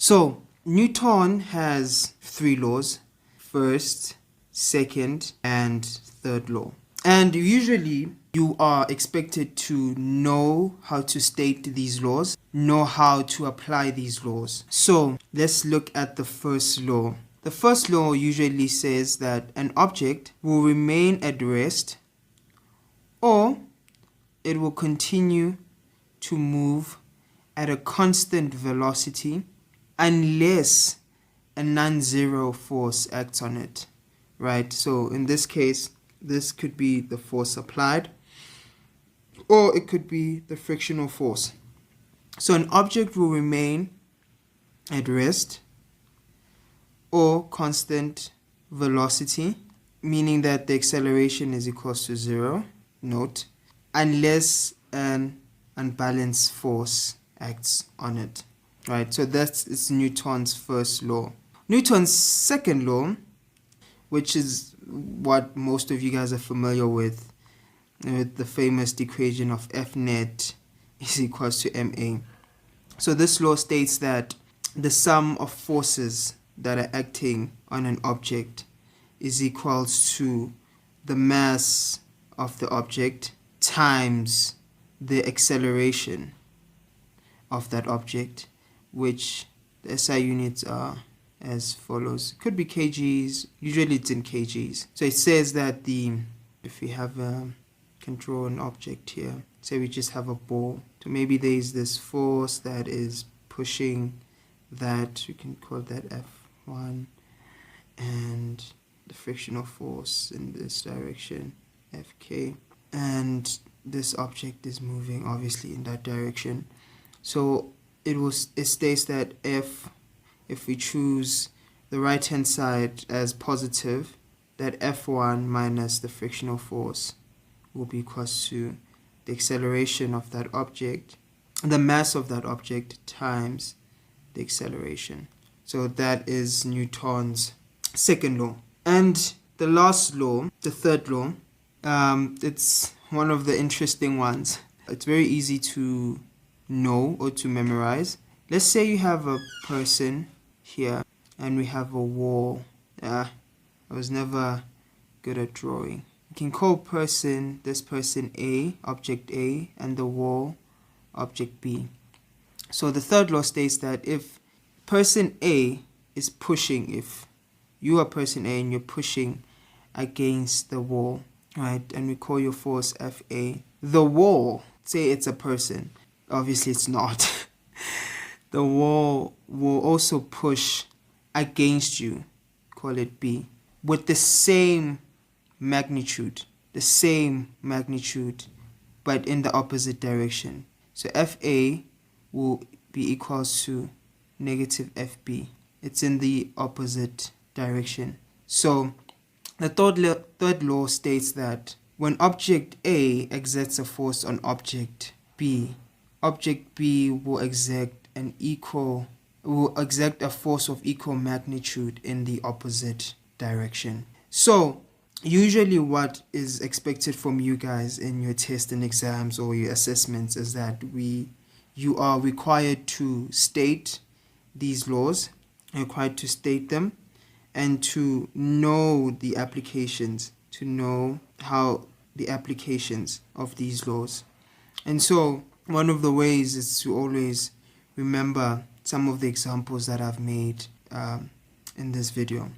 So Newton has three laws: first, second, and third law. And usually you are expected to know how to state these laws, know how to apply these laws. So let's look at the first law. The first law usually says that an object will remain at rest or it will continue to move at a constant velocity unless a non-zero force acts on it, right? So in this case, this could be the force applied, or it could be the frictional force. So an object will remain at rest or constant velocity, meaning that the acceleration is equal to 0, note, unless an unbalanced force acts on it, right? So that's Newton's first law. Newton's second law, which is what most of you guys are familiar with the famous equation of F net is equals to ma. So this law states that the sum of forces that are acting on an object is equal to the mass of the object times the acceleration of that object, which the SI units are as follows. It could be kgs, usually it's in kgs. So it says that if we have can draw an object here, say we just have a ball, so maybe there is this force that is pushing that, we can call that F1, and the frictional force in this direction, Fk, and this object is moving obviously in that direction. So it states that if we choose the right hand side as positive, that F1 minus the frictional force will be equal to the acceleration of that object, the mass of that object times the acceleration. So that is Newton's second law. And the last law, the third law, it's one of the interesting ones. It's very easy to know or to memorize. Let's say you have a person here and we have a wall. I was never good at drawing. You can call this person A, object A, and the wall object B. So the third law states that if person A is pushing, if you are person A and you're pushing against the wall, right, and we call your force Fa, the wall, say it's a person, obviously it's not, the wall will also push against you, call it B, with the same magnitude, but in the opposite direction. So Fa will be equal to negative Fb. It's in the opposite direction. So the third law states that when object A exerts a force on object B will exert a force of equal magnitude in the opposite direction. So usually what is expected from you guys in your test and exams or your assessments is that you are required to state these laws, required to state them, and to know the applications, to know how the applications of these laws. And so one of the ways is to always remember some of the examples that I've made in this video.